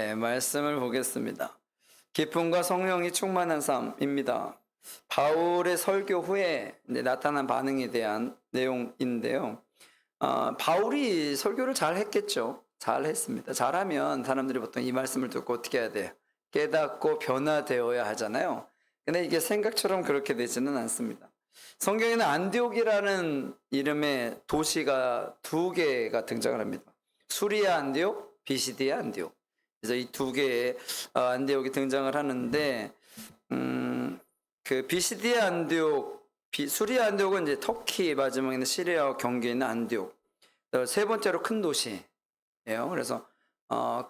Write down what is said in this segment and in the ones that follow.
네, 말씀을 보겠습니다. 기쁨과 성령이 충만한 삶입니다. 바울의 설교 후에 이제 나타난 반응에 대한 내용인데요. 바울이 설교를 잘 했겠죠. 잘 했습니다. 잘하면 사람들이 보통 이 말씀을 듣고 어떻게 해야 돼요? 깨닫고 변화되어야 하잖아요. 근데 이게 생각처럼 그렇게 되지는 않습니다. 성경에는 안디옥이라는 이름의 도시가 두 개가 등장을 합니다. 수리아 안디옥, 비시디아 안디옥. 그래서 이 두 개의 안디옥이 등장을 하는데, 그 비시디아 안디옥, 수리아 안디옥은 이제 터키 마지막에 있는 시리아와 경계에 있는 안디옥. 세 번째로 큰 도시예요. 그래서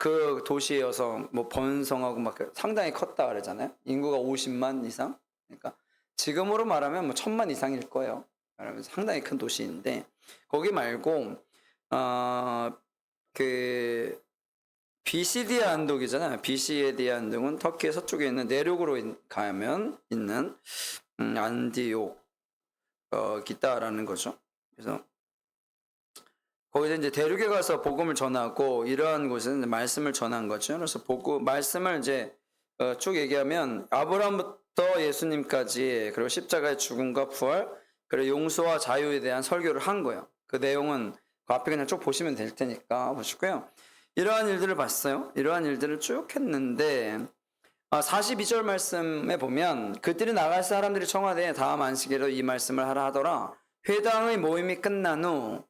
그 도시여서 뭐 번성하고 막 상당히 컸다 그러잖아요. 인구가 50만 이상. 그러니까 지금으로 말하면 뭐 1000만 이상일 거예요. 그러면서 상당히 큰 도시인데 거기 말고 그 비시디아 안독이잖아요. 비시디아 안독은 터키의 서쪽에 있는 내륙으로 가면 있는 안디옥 기타라는 거죠. 그래서 거기서 이제 대륙에 가서 복음을 전하고 이러한 곳은 말씀을 전한 거죠. 그래서 말씀을 이제 쭉 얘기하면 아브라함부터 예수님까지 그리고 십자가의 죽음과 부활 그리고 용서와 자유에 대한 설교를 한 거예요. 그 내용은 그 앞에 그냥 쭉 보시면 될 테니까 보시고요. 이러한 일들을 봤어요. 이러한 일들을 쭉 했는데 42절 말씀에 보면 그들이 나갈 사람들이 청하되 다음 안식일로 이 말씀을 하라 하더라. 회당의 모임이 끝난 후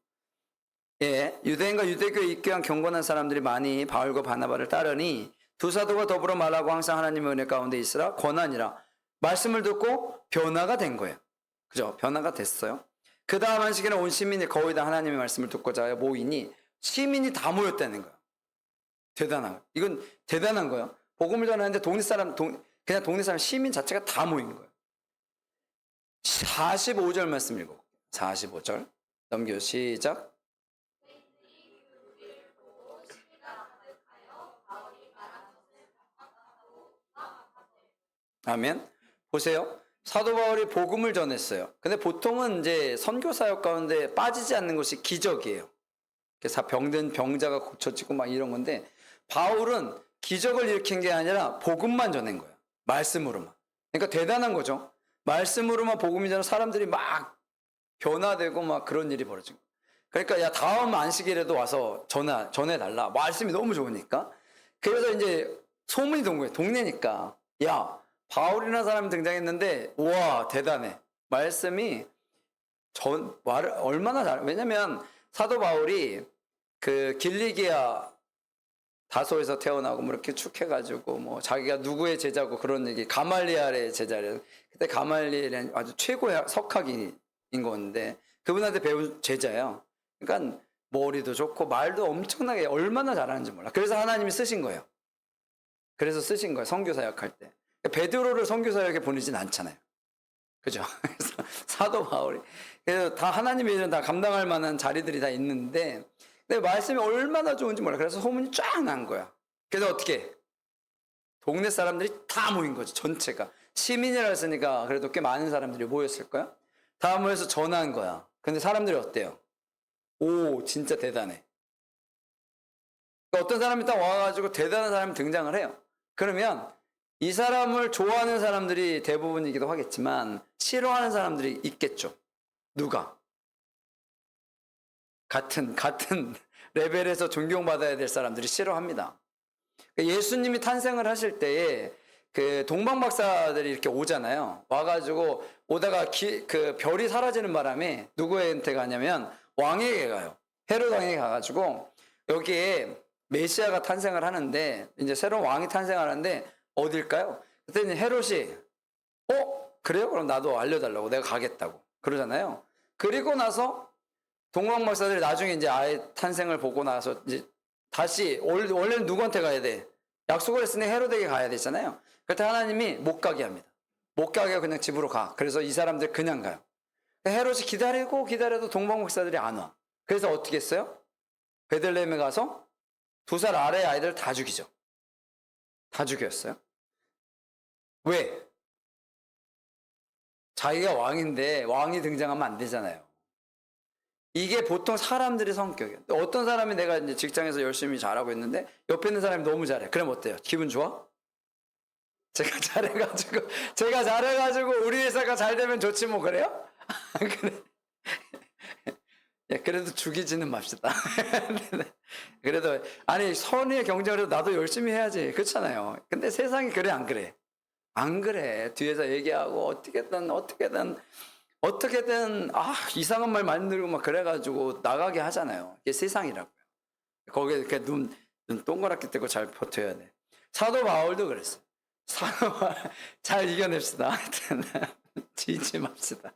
유대인과 유대교에 입교한 경건한 사람들이 많이 바울과 바나바를 따르니 두 사도가 더불어 말하고 항상 하나님의 은혜 가운데 있으라 권하니라. 말씀을 듣고 변화가 된 거예요. 그죠? 변화가 됐어요. 그 다음 안식일에 온 시민이 거의 다 하나님의 말씀을 듣고자 모이니 시민이 다 모였다는 거예요. 대단한 거예요. 이건 대단한 거예요. 복음을 전하는데 그냥 동네 사람 시민 자체가 다 모인 거예요. 45절 말씀 읽어. 45절 넘겨 시작. 아멘. 보세요. 사도 바울이 복음을 전했어요. 근데 보통은 이제 선교 사역 가운데 빠지지 않는 것이 기적이에요. 그래서 병든 병자가 고쳐지고 막 이런 건데 바울은 기적을 일으킨 게 아니라 복음만 전한 거예요. 말씀으로만. 그러니까 대단한 거죠. 말씀으로만 복음이 전하 사람들이 막 변화되고 막 그런 일이 벌어진 거예요. 그러니까 야 다음 안식일에도 와서 전해달라. 말씀이 너무 좋으니까. 그래서 이제 소문이 돈 거예요. 동네니까. 야 바울이라는 사람이 등장했는데 우와 대단해. 말씀이 말을 얼마나 잘. 왜냐면 사도 바울이 그 길리기아 다소에서 태어나고 뭐 이렇게 쭉 해가지고 뭐 자기가 누구의 제자고 그런 얘기 가말리엘의 제자래. 그때 가말리엘은 아주 최고의 석학인 건데 그분한테 배운 제자예요. 그러니까 머리도 좋고 말도 엄청나게 얼마나 잘하는지 몰라. 그래서 하나님이 쓰신 거예요. 그래서 쓰신 거예요. 선교사역 할 때. 베드로를 선교사역에 보내진 않잖아요. 그죠? 그래서 사도 바울이 그래서 다 하나님의 일은 다 감당할 만한 자리들이 다 있는데 근데 말씀이 얼마나 좋은지 몰라. 그래서 소문이 쫙 난 거야. 그래서 어떻게 동네 사람들이 다 모인 거지. 전체가 시민이라 했으니까 그래도 꽤 많은 사람들이 모였을 거야. 다 모여서 전화한 거야. 근데 사람들이 어때요? 오 진짜 대단해. 그러니까 어떤 사람이 딱 와가지고 대단한 사람이 등장을 해요. 그러면 이 사람을 좋아하는 사람들이 대부분이기도 하겠지만 싫어하는 사람들이 있겠죠. 누가? 같은 레벨에서 존경받아야 될 사람들이 싫어합니다. 예수님이 탄생을 하실 때에 그 동방박사들이 이렇게 오잖아요. 와가지고 오다가 그 별이 사라지는 바람에 누구한테 가냐면 왕에게 가요. 헤롯 왕에게 가가지고 여기에 메시아가 탄생을 하는데 이제 새로운 왕이 탄생하는데 어딜까요? 그랬더니 헤롯이 그래요? 그럼 나도 알려달라고 내가 가겠다고 그러잖아요. 그리고 나서 동방박사들이 나중에 이제 아예 탄생을 보고 나서 이제 다시 원래는 누구한테 가야 돼? 약속을 했으니 헤롯에게 가야 되잖아요. 그때 하나님이 못 가게 합니다. 못 가게 하고 그냥 집으로 가. 그래서 이 사람들 그냥 가요. 헤롯이 기다려도 동방박사들이 안 와. 그래서 어떻게 했어요? 베들레헴에 가서 2살 아래 아이들 다 죽이죠. 다 죽였어요. 왜? 자기가 왕인데 왕이 등장하면 안 되잖아요. 이게 보통 사람들의 성격이에요. 어떤 사람이 내가 이제 직장에서 열심히 잘하고 있는데 옆에 있는 사람이 너무 잘해. 그럼 어때요? 기분 좋아? 제가 잘해가지고 우리 회사가 잘 되면 좋지 뭐 그래요? 그래. 예, 그래도 죽이지는 맙시다. 그래도 아니 선의의 경쟁을 해도 나도 열심히 해야지 그렇잖아요. 근데 세상이 그래 안 그래? 안 그래. 뒤에서 얘기하고 어떻게든 이상한 말 만들고 막 그래가지고 나가게 하잖아요. 이게 세상이라고요. 거기에 이렇게 눈 동그랗게 뜨고 잘 버텨야 돼. 사도 바울도 그랬어요. 사도 바울 잘 이겨냅시다. 하여튼 지지 맙시다.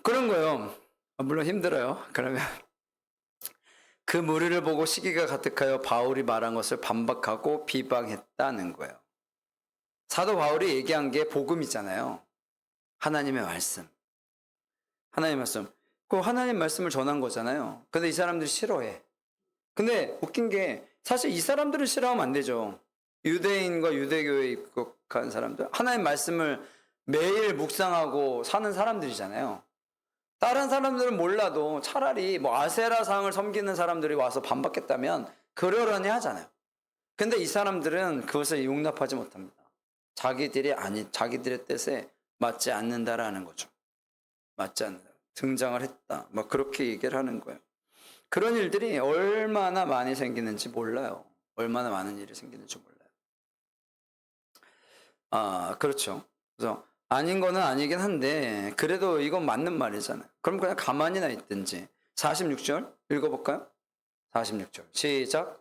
그런 거요. 물론 힘들어요. 그러면 그 무리를 보고 시기가 가득하여 바울이 말한 것을 반박하고 비방했다는 거예요. 사도 바울이 얘기한 게 복음이잖아요. 하나님의 말씀. 하나님의 말씀. 그 하나님 말씀을 전한 거잖아요. 근데 이 사람들이 싫어해. 근데 웃긴 게 사실 이 사람들은 싫어하면 안 되죠. 유대인과 유대교에 입국한 사람들. 하나님 말씀을 매일 묵상하고 사는 사람들이잖아요. 다른 사람들은 몰라도 차라리 뭐 아세라상을 섬기는 사람들이 와서 반박했다면 그러려니 하잖아요. 근데 이 사람들은 그것을 용납하지 못합니다. 자기들의 뜻에 맞지 않는다라는 거죠. 맞지 않는다. 등장을 했다. 막 그렇게 얘기를 하는 거예요. 그런 일들이 얼마나 많이 생기는지 몰라요. 얼마나 많은 일이 생기는지 몰라요. 그렇죠. 그래서 아닌 거는 아니긴 한데 그래도 이건 맞는 말이잖아요. 그럼 그냥 가만히나 있든지. 46절 읽어볼까요? 46절 시작.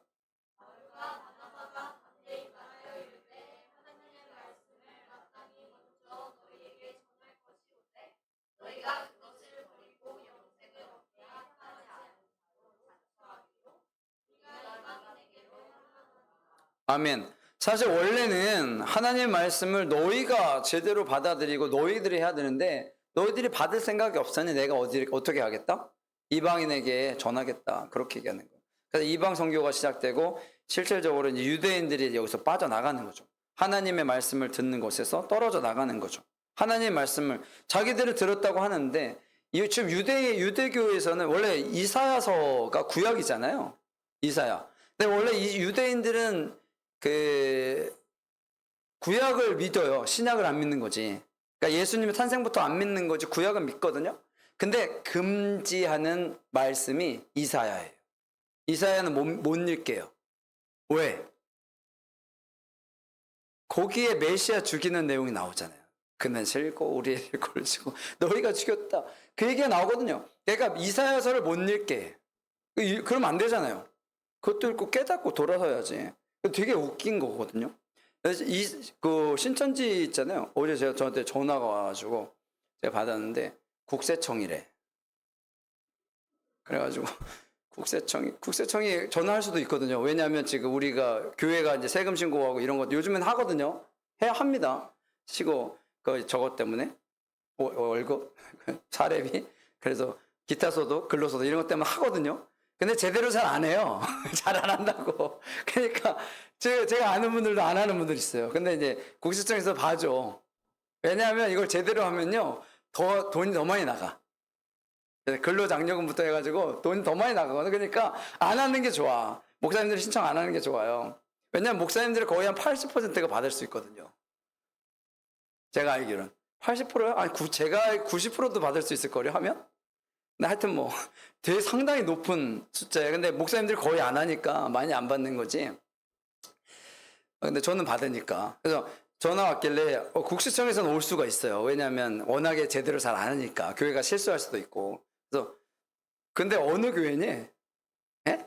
아멘. 사실 원래는 하나님의 말씀을 너희가 제대로 받아들이고 너희들이 해야 되는데 너희들이 받을 생각이 없으니 내가 어떻게 하겠다? 이방인에게 전하겠다. 그렇게 얘기하는 거예요. 그래서 이방 선교가 시작되고 실질적으로 이제 유대인들이 여기서 빠져나가는 거죠. 하나님의 말씀을 듣는 곳에서 떨어져 나가는 거죠. 하나님의 말씀을 자기들이 들었다고 하는데 지금 유대교에서는 원래 이사야서가 구약이잖아요. 이사야. 근데 원래 이 유대인들은 그 구약을 믿어요. 신약을 안 믿는 거지. 그러니까 예수님의 탄생부터 안 믿는 거지 구약은 믿거든요. 근데 금지하는 말씀이 이사야예요. 이사야는 못 읽게요. 왜? 거기에 메시아 죽이는 내용이 나오잖아요. 그는 싫고 우리를 골지고 너희가 죽였다. 그 얘기가 나오거든요. 그러니까 이사야서를 못 읽게 해. 그러면 안 되잖아요. 그것도 읽고 깨닫고 돌아서야지. 되게 웃긴 거거든요. 그래서 그 신천지 있잖아요. 어제 저한테 전화가 와가지고 제가 받았는데 국세청이래. 그래가지고 국세청이 전화할 수도 있거든요. 왜냐하면 지금 우리가 교회가 이제 세금 신고하고 이런 것 요즘엔 하거든요. 해야 합니다. 저것 때문에 월급 사례비 그래서 기타서도 근로서도 이런 것 때문에 하거든요. 근데 제대로 잘 안 해요. 잘 안 한다고. 그러니까 제가 아는 분들도 안 하는 분들 있어요. 근데 이제 국세청에서 봐줘. 왜냐하면 이걸 제대로 하면요 돈이 더 많이 나가. 근로장려금부터 해가지고 돈이 더 많이 나가거든. 그러니까 안 하는 게 좋아. 목사님들이 신청 안 하는 게 좋아요. 왜냐하면 목사님들이 거의 한 80%가 받을 수 있거든요. 제가 알기로는 80%요? 아니 제가 90%도 받을 수 있을 거려 하면? 근데 하여튼 뭐 되게 상당히 높은 숫자예요. 근데 목사님들이 거의 안 하니까 많이 안 받는 거지. 근데 저는 받으니까. 그래서 전화 왔길래 국세청에서는 올 수가 있어요. 왜냐하면 워낙에 제대로 잘 안 하니까 교회가 실수할 수도 있고. 그래서 근데 어느 교회니? 에?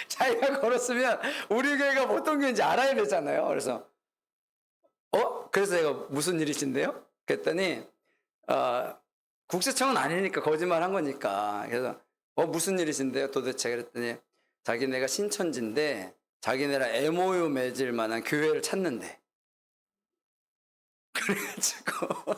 자기가 걸었으면 우리 교회가 어떤 교회인지 알아야 되잖아요. 그래서 그래서 내가 무슨 일이신데요? 그랬더니 국세청은 아니니까 거짓말 한 거니까. 그래서 무슨 일이신데요? 도대체 그랬더니 자기네가 신천지인데 자기네랑 MOU 맺을 만한 교회를 찾는데. 그래가지고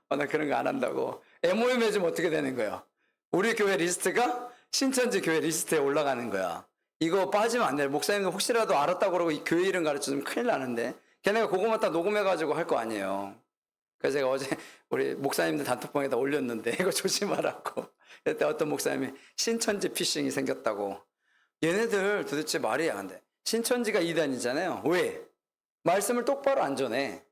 나 그런 거 안 한다고. MOU 맺으면 어떻게 되는 거야? 우리 교회 리스트가 신천지 교회 리스트에 올라가는 거야. 이거 빠지면 안 돼. 목사님도 혹시라도 알았다고 그러고 이 교회 이름 가르쳐주면 큰일 나는데 걔네가 그거만 다 녹음해가지고 할 거 아니에요. 그래서 제가 어제 우리 목사님들 단톡방에다 올렸는데 이거 조심하라고. 그때 어떤 목사님이 신천지 피싱이 생겼다고. 얘네들 도대체 말이 안 돼. 신천지가 이단이잖아요. 왜? 말씀을 똑바로 안 전해.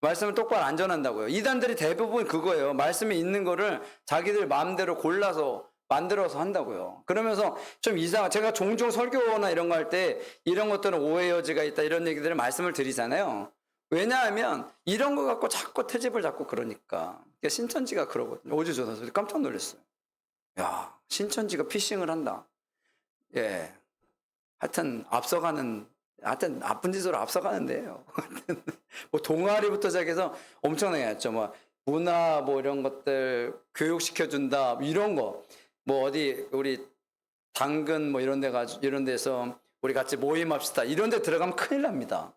말씀을 똑바로 안 전한다고요. 이단들이 대부분 그거예요. 말씀에 있는 거를 자기들 마음대로 골라서 만들어서 한다고요. 그러면서 좀 제가 종종 설교나 이런 거 할 때 이런 것들은 오해 여지가 있다 이런 얘기들을 말씀을 드리잖아요. 왜냐하면 이런 거 갖고 자꾸 트집을 잡고 그러니까. 그러니까 신천지가 그러거든요. 어제 전화서 깜짝 놀랐어요. 야, 신천지가 피싱을 한다. 예. 하여튼 나쁜 짓으로 앞서가는데요. 뭐 동아리부터 시작해서 엄청나게 했죠. 뭐 문화 뭐 이런 것들 교육시켜준다 이런 거. 뭐 어디 우리 당근 뭐 이런 데서 우리 같이 모임합시다. 이런 데 들어가면 큰일 납니다.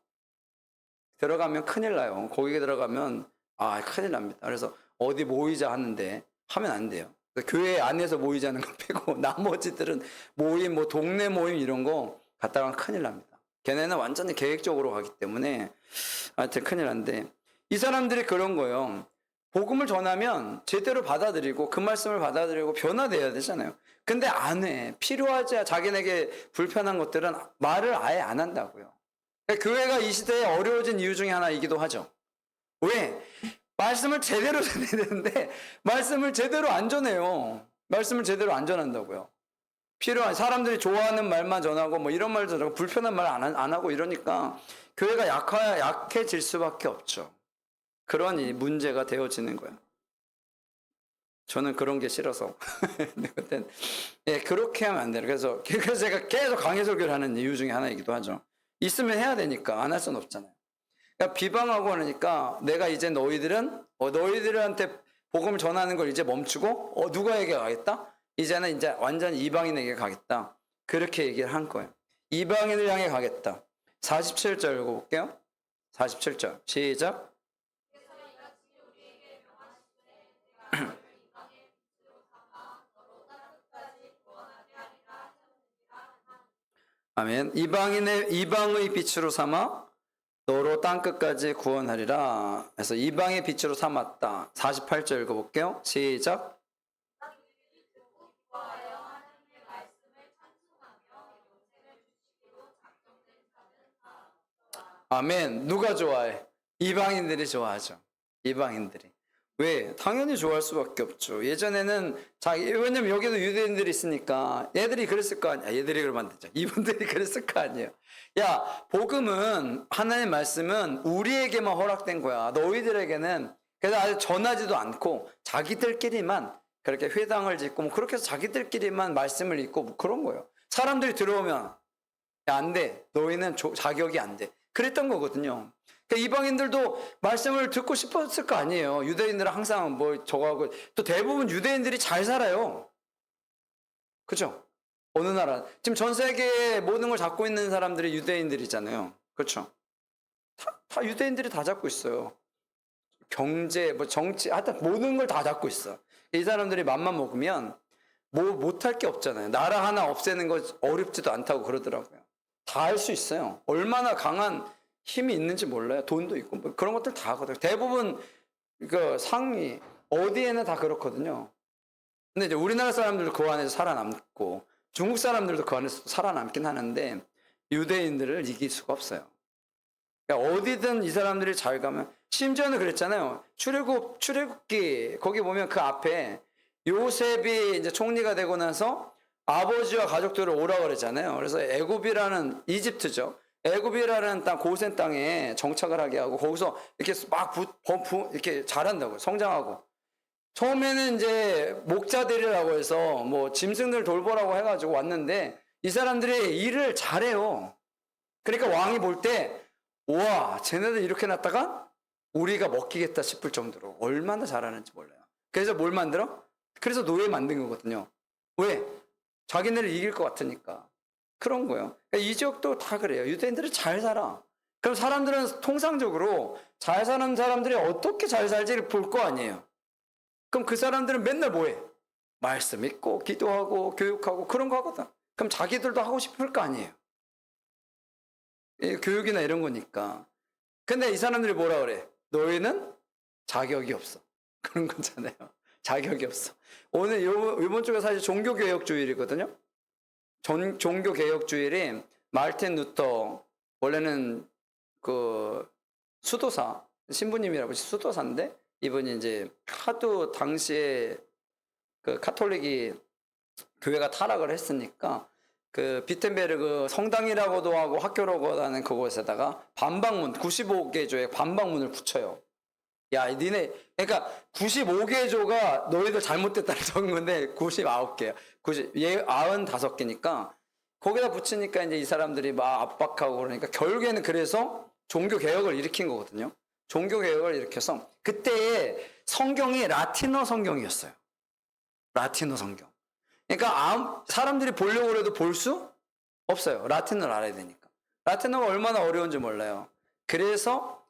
들어가면 큰일 나요. 거기에 들어가면 큰일 납니다. 그래서 어디 모이자 하는데 하면 안 돼요. 교회 안에서 모이자는 거 빼고 나머지들은 모임 뭐 동네 모임 이런 거 갔다가 큰일 납니다. 걔네는 완전히 계획적으로 가기 때문에 하여튼 큰일 난데 이 사람들이 그런 거예요. 복음을 전하면 제대로 받아들이고 그 말씀을 받아들이고 변화돼야 되잖아요. 근데 안 해. 필요하지 자기네게 불편한 것들은 말을 아예 안 한다고요. 그러니까 교회가 이 시대에 어려워진 이유 중에 하나이기도 하죠. 왜? 말씀을 제대로 전해야 되는데 말씀을 제대로 안 전해요. 말씀을 제대로 안 전한다고요. 필요한 사람들이 좋아하는 말만 전하고 뭐 이런 말 전하고 불편한 말 안 하고 이러니까 교회가 약해질 수밖에 없죠. 그런 문제가 되어지는 거예요. 저는 그런 게 싫어서. 그때는 그렇게 하면 안 돼요. 그래서 제가 계속 강해설교를 하는 이유 중에 하나이기도 하죠. 있으면 해야 되니까 안 할 수는 없잖아요. 그러니까 비방하고 하니까 내가 이제 너희들한테 복음을 전하는 걸 이제 멈추고 누구에게 가겠다? 이제는 이제 완전 이방인에게 가겠다. 그렇게 얘기를 한 거예요. 이방인을 향해 가겠다. 47절 읽어볼게요. 47절 시작. 아멘. 이방의 빛으로 삼아 너로 땅끝까지 구원하리라. 그래서 이방의 빛으로 삼았다. 48절 읽어볼게요. 시작. 아멘. 누가 좋아해? 이방인들이 좋아하죠. 이방인들이. 왜? 당연히 좋아할 수밖에 없죠. 예전에는 왜냐면 여기도 유대인들이 있으니까 얘들이 그랬을 거 아니야. 얘들이 그러면 안 되죠. 이분들이 그랬을 거 아니에요. 야, 복음은 하나님의 말씀은 우리에게만 허락된 거야. 너희들에게는 그래서 아주 전하지도 않고 자기들끼리만 그렇게 회당을 짓고 뭐 그렇게 해서 자기들끼리만 말씀을 읽고 뭐 그런 거예요. 사람들이 들어오면 야, 안 돼. 너희는 자격이 안 돼. 그랬던 거거든요. 그러니까 이방인들도 말씀을 듣고 싶었을 거 아니에요. 유대인들은 항상 뭐 저거하고 또 대부분 유대인들이 잘 살아요. 그죠? 어느 나라 지금 전 세계의 모든 걸 잡고 있는 사람들이 유대인들이잖아요. 그렇죠? 다 유대인들이 다 잡고 있어요. 경제, 뭐 정치, 하여튼 모든 걸 다 잡고 있어. 이 사람들이 맘만 먹으면 뭐 못할 게 없잖아요. 나라 하나 없애는 거 어렵지도 않다고 그러더라고요. 다 할 수 있어요. 얼마나 강한 힘이 있는지 몰라요. 돈도 있고 뭐 그런 것들 다 하거든요. 대부분 그 상위 어디에는 다 그렇거든요. 근데 이제 우리나라 사람들도 그 안에서 살아남고 중국 사람들도 그 안에서 살아남긴 하는데 유대인들을 이길 수가 없어요. 그러니까 어디든 이 사람들이 잘 가면 심지어는 그랬잖아요. 출애굽기 거기 보면 그 앞에 요셉이 이제 총리가 되고 나서 아버지와 가족들을 오라 그러잖아요. 그래서 애굽이라는 이집트죠. 애굽이라는 땅 고센 땅에 정착을 하게 하고 거기서 이렇게 막 이렇게 자란다고 성장하고 처음에는 이제 목자들이라고 해서 뭐 짐승들 돌보라고 해가지고 왔는데 이 사람들이 일을 잘해요. 그러니까 왕이 볼 때 우와 쟤네들 이렇게 놨다가 우리가 먹히겠다 싶을 정도로 얼마나 잘하는지 몰라요. 그래서 뭘 만들어? 그래서 노예 만든 거거든요. 왜? 자기네를 이길 것 같으니까. 그런 거예요. 그러니까 이 지역도 다 그래요. 유대인들은 잘 살아. 그럼 사람들은 통상적으로 잘 사는 사람들이 어떻게 잘 살지를 볼 거 아니에요. 그럼 그 사람들은 맨날 뭐해? 말씀 읽고 기도하고 교육하고 그런 거 하거든. 그럼 자기들도 하고 싶을 거 아니에요. 교육이나 이런 거니까. 근데 이 사람들이 뭐라 그래? 너희는 자격이 없어. 그런 거잖아요. 자격이 없어. 오늘 이번 주가 사실 종교개혁주일이거든요. 종교개혁주일이 마르틴 루터, 원래는 그 수도사, 신부님이라고 수도사인데, 이분이 이제 하도 당시에 그 카톨릭이 교회가 타락을 했으니까 그 비텐베르그 성당이라고도 하고 학교라고 하는 그곳에다가 반박문, 95개 교회 반박문을 붙여요. 야, 니네, 그러니까 95개 조가 너희들 잘못됐다는 적은 건데 99개야. 95개니까 거기다 붙이니까 이제 이 사람들이 막 압박하고 그러니까 결국에는 그래서 종교 개혁을 일으킨 거거든요. 종교 개혁을 일으켜서 그때의 성경이 라틴어 성경이었어요. 라틴어 성경. 그러니까 사람들이 보려고 해도 볼 수 없어요. 라틴어를 알아야 되니까. 라틴어가 얼마나 어려운지 몰라요. 그래서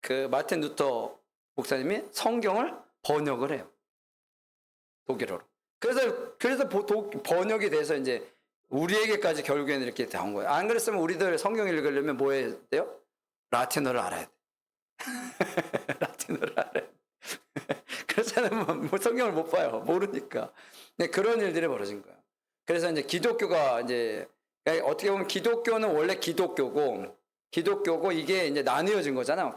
그 마틴 루터 목사님이 성경을 번역을 해요. 독일어로. 그래서 번역이 돼서 이제 우리에게까지 결국에는 이렇게 나온 거예요. 안 그랬으면 우리들 성경 읽으려면 뭐 해야 돼요? 라틴어를 알아야 돼. 라틴어를 알아야 돼. 그렇지 않으면 뭐 성경을 못 봐요. 모르니까. 네, 그런 일들이 벌어진 거예요. 그래서 이제 기독교가 이제 어떻게 보면 기독교는 원래 기독교고 이게 이제 나뉘어진 거잖아요.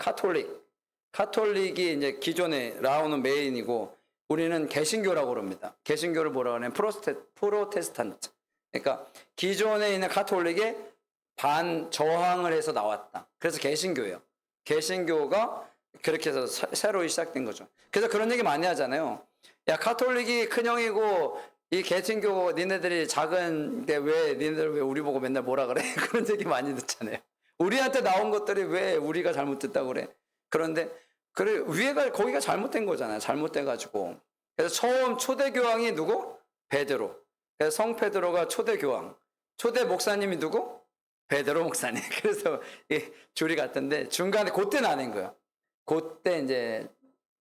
카톨릭이 이제 기존에 라오는 메인이고 우리는 개신교라고 그럽니다. 개신교를 뭐라고 하냐면 프로테스탄트. 그러니까 기존에 있는 카톨릭에 저항을 해서 나왔다. 그래서 개신교예요. 개신교가 그렇게 해서 새로 시작된 거죠. 그래서 그런 얘기 많이 하잖아요. 야, 카톨릭이 큰형이고 이 개신교 니네들이 작은데 니네들 왜 우리 보고 맨날 뭐라 그래? 그런 얘기 많이 듣잖아요. 우리한테 나온 것들이 왜 우리가 잘못됐다고 그래? 그런데 위에가 거기가 잘못된 거잖아요. 잘못돼가지고. 그래서 처음 초대 교황이 누구? 베드로. 그래서 성 베드로가 초대 교황. 초대 목사님이 누구? 베드로 목사님. 그래서 줄이 같은데 중간에 그때 나뉜 거예요. 그때 이제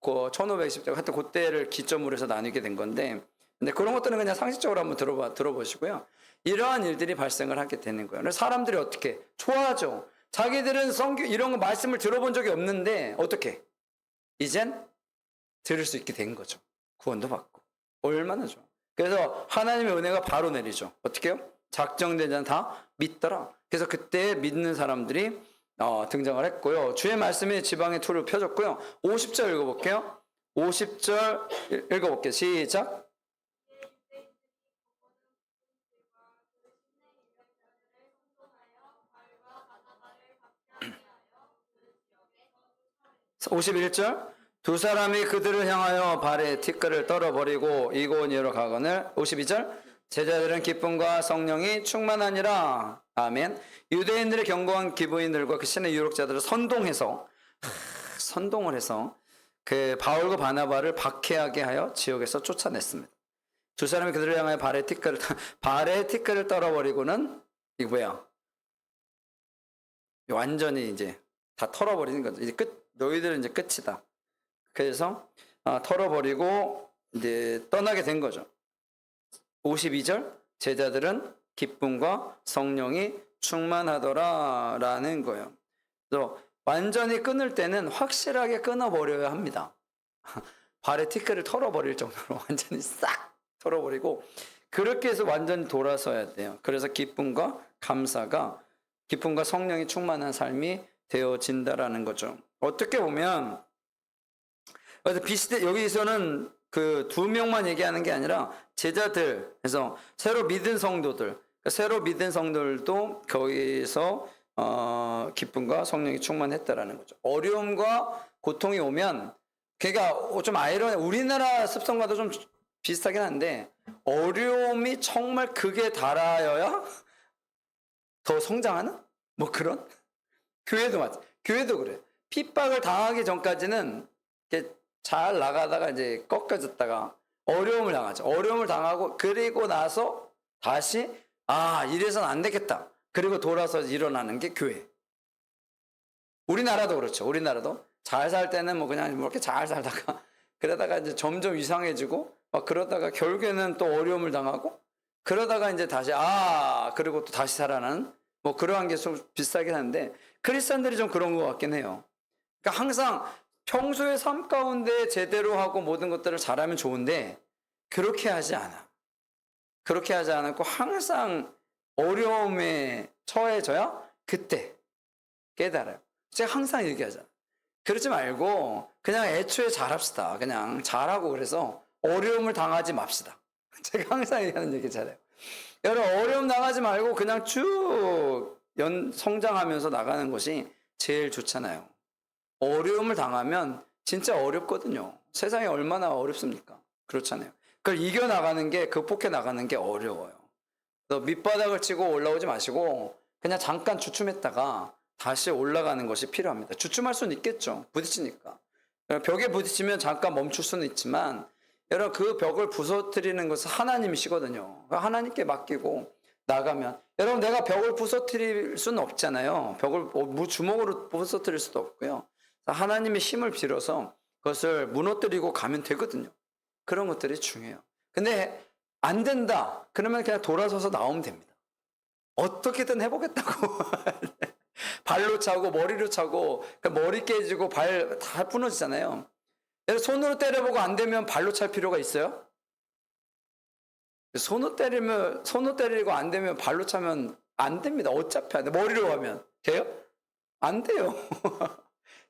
1510년 하여튼 그때를 기점으로 해서 나뉘게 된 건데, 근데 그런 것들은 그냥 상식적으로 한번 들어보시고요. 이러한 일들이 발생을 하게 되는 거예요. 그래서 사람들이 어떻게 좋아하죠. 자기들은 이런 거 말씀을 들어본 적이 없는데 어떻게 이젠 들을 수 있게 된 거죠. 구원도 받고 얼마나 좋아. 그래서 하나님의 은혜가 바로 내리죠. 어떻게요? 작정된 자는 다 믿더라. 그래서 그때 믿는 사람들이 등장을 했고요. 주의 말씀이 지방의 틀을 펴줬고요. 50절 읽어볼게요. 50절 읽어볼게요. 시작. (51절) 두 사람이 그들을 향하여 발에 티끌을 떨어버리고 이고니로 가거늘. 52절 제자들은 기쁨과 성령이 충만하니라. 아멘. 유대인들의 견고한 기부인들과 그 신의 유력자들을 선동을 해서 그 바울과 바나바를 박해하게 하여 지옥에서 쫓아냈습니다. 두 사람이 그들을 향하여 발에 티끌을 떨어버리고는 이거 뭐야? 완전히 이제 다 털어버리는 거죠. 이제 너희들은 이제 끝이다. 그래서 털어버리고 이제 떠나게 된 거죠. 52절 제자들은 기쁨과 성령이 충만하더라 라는 거예요. 그래서 완전히 끊을 때는 확실하게 끊어버려야 합니다. 발에 티끌을 털어버릴 정도로 완전히 싹 털어버리고 그렇게 해서 완전히 돌아서야 돼요. 그래서 기쁨과 성령이 충만한 삶이 되어진다라는 거죠. 어떻게 보면 여기서는 그 두 명만 얘기하는 게 아니라 제자들, 그래서 새로 믿은 성도들도 거기서 기쁨과 성령이 충만했다라는 거죠. 어려움과 고통이 오면 그러니까 좀 우리나라 습성과도 좀 비슷하긴 한데 어려움이 정말 극에 달하여야 더 성장하는 뭐 그런. 교회도 그래. 핍박을 당하기 전까지는 잘 나가다가 이제 꺾여졌다가 어려움을 당하죠. 어려움을 당하고 그리고 나서 다시 이래서는 안 되겠다. 그리고 돌아서 일어나는 게 교회. 우리나라도 그렇죠. 우리나라도 잘 살 때는 뭐 그냥 이렇게 잘 살다가 그러다가 이제 점점 이상해지고 막 그러다가 결국에는 또 어려움을 당하고 그러다가 이제 다시 그리고 또 다시 살아나는 뭐 그러한 게 좀 비슷하긴 한데 크리스찬들이 좀 그런 것 같긴 해요. 그러니까 항상 평소의 삶 가운데 제대로 하고 모든 것들을 잘하면 좋은데 그렇게 하지 않아. 그렇게 하지 않고 항상 어려움에 처해져야 그때 깨달아요. 제가 항상 얘기하잖아요. 그러지 말고 그냥 애초에 잘합시다. 그냥 잘하고 그래서 어려움을 당하지 맙시다. 제가 항상 얘기하는 얘기잖아요. 여러분 어려움 당하지 말고 그냥 쭉 성장하면서 나가는 것이 제일 좋잖아요. 어려움을 당하면 진짜 어렵거든요. 세상이 얼마나 어렵습니까? 그렇잖아요. 그걸 이겨나가는 게, 극복해 나가는 게 어려워요. 그래서 밑바닥을 치고 올라오지 마시고 그냥 잠깐 주춤했다가 다시 올라가는 것이 필요합니다. 주춤할 수는 있겠죠. 부딪히니까. 벽에 부딪히면 잠깐 멈출 수는 있지만 여러분 그 벽을 부서뜨리는 것은 하나님이시거든요. 하나님께 맡기고 나가면 여러분 내가 벽을 부서뜨릴 수는 없잖아요. 벽을 주먹으로 부서뜨릴 수도 없고요. 하나님의 힘을 빌어서 그것을 무너뜨리고 가면 되거든요. 그런 것들이 중요해요. 근데 안 된다. 그러면 그냥 돌아서서 나오면 됩니다. 어떻게든 해보겠다고. 발로 차고 머리로 차고 머리 깨지고 발 다 부러지잖아요. 손으로 때려보고 안 되면 발로 찰 필요가 있어요? 손으로 때리고 안 되면 발로 차면 안 됩니다. 어차피 안 돼. 머리로 하면 돼요? 안 돼요.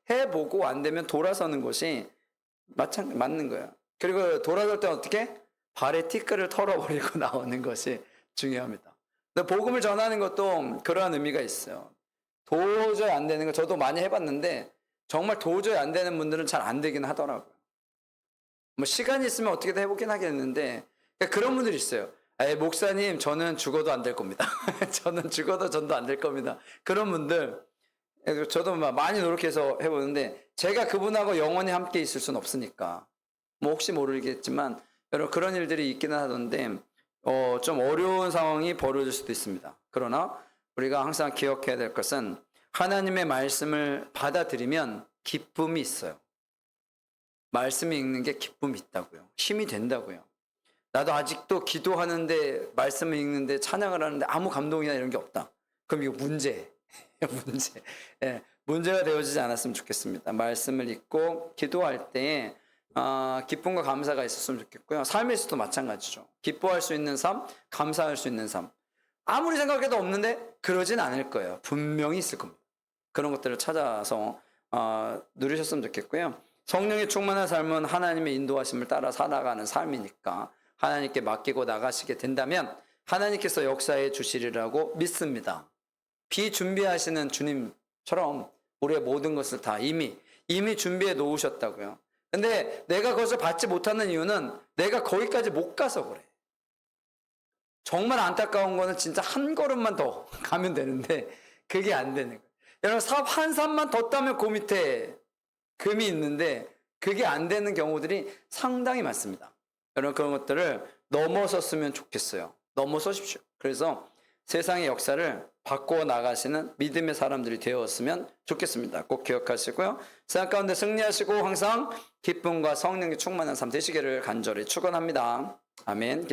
해보고 안 되면 돌아서는 것이 맞는 거예요. 그리고 돌아설 때 어떻게? 발에 티끌을 털어버리고 나오는 것이 중요합니다. 근데 복음을 전하는 것도 그러한 의미가 있어요. 도저히 안 되는 거 저도 많이 해봤는데 정말 도저히 안 되는 분들은 잘 안 되긴 하더라고요. 뭐 시간이 있으면 어떻게든 해보긴 하겠는데 그런 분들이 있어요. 목사님 저는 죽어도 안 될 겁니다. 저는 죽어도 전도 안 될 겁니다. 그런 분들 저도 많이 노력해서 해보는데 제가 그분하고 영원히 함께 있을 수는 없으니까 뭐 혹시 모르겠지만 여러분 그런 일들이 있기는 하던데 좀 어려운 상황이 벌어질 수도 있습니다. 그러나 우리가 항상 기억해야 될 것은 하나님의 말씀을 받아들이면 기쁨이 있어요. 말씀을 읽는 게 기쁨이 있다고요. 힘이 된다고요. 나도 아직도 기도하는데 말씀을 읽는데 찬양을 하는데 아무 감동이나 이런 게 없다. 그럼 이거 문제. 문제가 되어지지 않았으면 좋겠습니다. 말씀을 읽고 기도할 때에 기쁨과 감사가 있었으면 좋겠고요. 삶에서도 마찬가지죠. 기뻐할 수 있는 삶, 감사할 수 있는 삶. 아무리 생각해도 없는데 그러진 않을 거예요. 분명히 있을 겁니다. 그런 것들을 찾아서 누리셨으면 좋겠고요. 성령의 충만한 삶은 하나님의 인도하심을 따라 살아가는 삶이니까 하나님께 맡기고 나가시게 된다면 하나님께서 역사해 주시리라고 믿습니다. 비준비하시는 주님처럼 우리의 모든 것을 다 이미 준비해 놓으셨다고요. 근데 내가 그것을 받지 못하는 이유는 내가 거기까지 못 가서 그래. 정말 안타까운 거는 진짜 한 걸음만 더 가면 되는데 그게 안 되는 거예요. 여러분 한 산만 더 따면 그 밑에 금이 있는데 그게 안 되는 경우들이 상당히 많습니다. 여러분 그런 것들을 넘어섰으면 좋겠어요. 넘어서십시오. 그래서 세상의 역사를 바꿔 나가시는 믿음의 사람들이 되었으면 좋겠습니다. 꼭 기억하시고요. 세상 가운데 승리하시고 항상 기쁨과 성령의 충만한 삶 되시기를 간절히 축원합니다. 아멘.